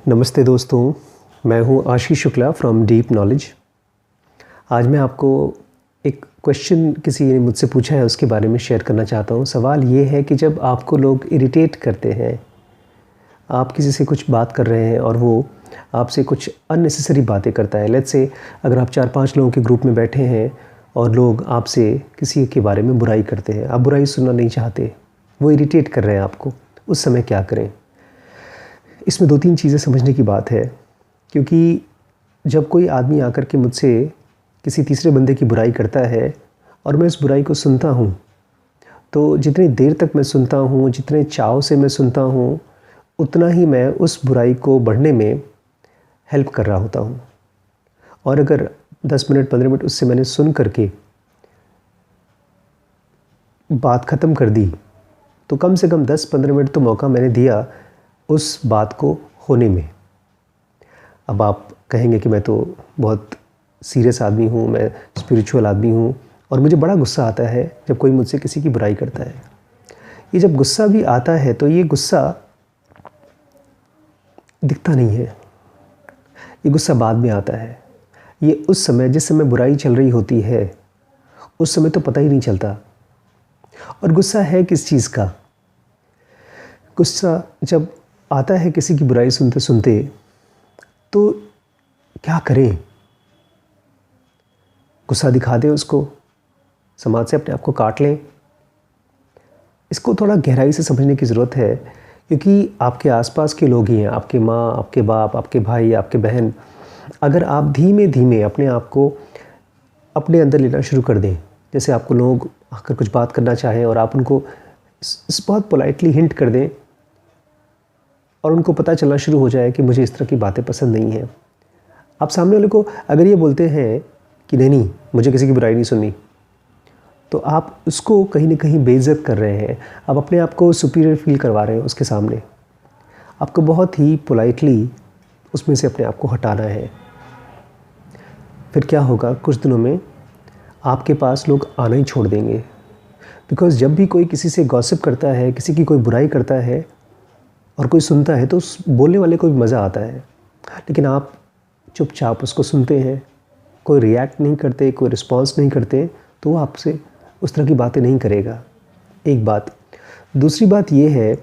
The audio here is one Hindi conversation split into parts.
नमस्ते दोस्तों, मैं हूं Ashish Shukla from deep knowledge. आज मैं आपको एक क्वेश्चन किसी ने मुझसे पूछा है, उसके बारे में शेयर करना चाहता हूं। सवाल ये है कि जब आपको लोग इरिटेट करते हैं, आप किसी से कुछ बात कर रहे हैं और वो आपसे कुछ अननेसेसरी बातें करता है। लेट्स से अगर आप 4-5 लोगों के ग्रुप में बैठे हैं और लोग आपसे किसी के बारे में बुराई करते हैं, आप बुराई सुनना नहीं चाहते, वो इरिटेट कर रहे हैं आपको, उस समय क्या करें? इसमें 2-3 चीज़ें समझने की बात है, क्योंकि जब कोई आदमी आकर के मुझसे किसी तीसरे बंदे की बुराई करता है और मैं उस बुराई को सुनता हूँ, तो जितनी देर तक मैं सुनता हूँ, जितने चाव से मैं सुनता हूँ, उतना ही मैं उस बुराई को बढ़ने में हेल्प कर रहा होता हूँ। और अगर 10 मिनट 15 मिनट उससे मैंने सुन करके बात ख़त्म कर दी, तो कम से कम 10-15 मिनट तो मौका मैंने दिया उस बात को होने में। अब आप कहेंगे कि मैं तो बहुत सीरियस आदमी हूँ, मैं स्पिरिचुअल आदमी हूँ और मुझे बड़ा गुस्सा आता है जब कोई मुझसे किसी की बुराई करता है। ये जब गुस्सा भी आता है तो ये गुस्सा दिखता नहीं है, ये गुस्सा बाद में आता है। ये उस समय, जिस समय बुराई चल रही होती है, उस समय तो पता ही नहीं चलता। और गुस्सा है किस चीज़ का? गुस्सा जब आता है किसी की बुराई सुनते सुनते, तो क्या करें? गुस्सा दिखा दें उसको, समाज से अपने आप को काट लें? इसको थोड़ा गहराई से समझने की ज़रूरत है, क्योंकि आपके आसपास के लोग ही हैं, आपके माँ, आपके बाप, आपके भाई, आपके बहन। अगर आप धीमे धीमे अपने आप को अपने अंदर लेना शुरू कर दें, जैसे आपको लोग आकर कुछ बात करना चाहें और आप उनको बहुत पोलाइटली हिंट कर दें और उनको पता चलना शुरू हो जाए कि मुझे इस तरह की बातें पसंद नहीं हैं। आप सामने वाले को अगर ये बोलते हैं कि नहीं, मुझे किसी की बुराई नहीं सुननी, तो आप उसको कहीं ना कहीं बेइज्जत कर रहे हैं। आप अपने आप को सुपीरियर फील करवा रहे हैं उसके सामने। आपको बहुत ही पोलाइटली उसमें से अपने आप को हटाना है। फिर क्या होगा, कुछ दिनों में आपके पास लोग आना ही छोड़ देंगे। बिकॉज़ जब भी कोई किसी से गॉसिप करता है, किसी की कोई बुराई करता है और कोई सुनता है, तो उस बोलने वाले को भी मज़ा आता है। लेकिन आप चुपचाप उसको सुनते हैं, कोई रिएक्ट नहीं करते, कोई रिस्पॉन्स नहीं करते, तो वो आपसे उस तरह की बातें नहीं करेगा। एक बात। दूसरी बात ये है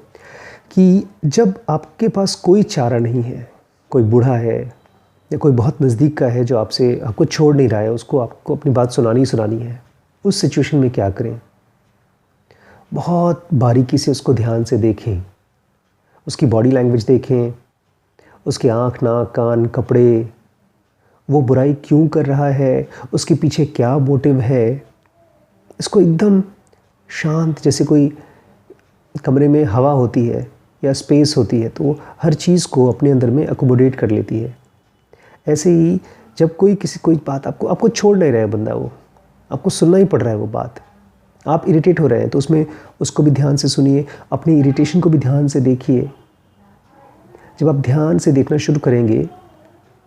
कि जब आपके पास कोई चारा नहीं है, कोई बूढ़ा है या कोई बहुत नज़दीक का है जो आपको छोड़ नहीं रहा है, उसको आपको अपनी बात सुनानी ही सुनानी है, उस सिचुएशन में क्या करें? बहुत बारीकी से उसको ध्यान से देखें, उसकी बॉडी लैंग्वेज देखें, उसके आँख, नाक, कान, कपड़े, वो बुराई क्यों कर रहा है, उसके पीछे क्या मोटिव है। इसको एकदम शांत, जैसे कोई कमरे में हवा होती है या स्पेस होती है, तो वो हर चीज़ को अपने अंदर में अकोमोडेट कर लेती है। ऐसे ही जब कोई बात आपको छोड़ नहीं रहा है बंदा, वो आपको सुनना ही पड़ रहा है वो बात, आप इरिटेट हो रहे हैं, तो उसमें उसको भी ध्यान से सुनिए, अपनी इरिटेशन को भी ध्यान से देखिए। जब आप ध्यान से देखना शुरू करेंगे,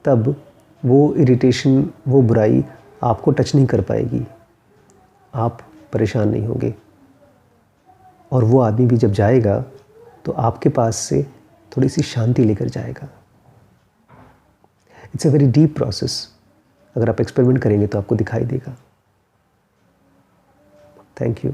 तब वो इरिटेशन, वो बुराई आपको टच नहीं कर पाएगी, आप परेशान नहीं होंगे। और वो आदमी भी जब जाएगा, तो आपके पास से थोड़ी सी शांति लेकर जाएगा। It's a very deep process. अगर आप एक्सपेरिमेंट करेंगे तो आपको दिखाई देगा। Thank you.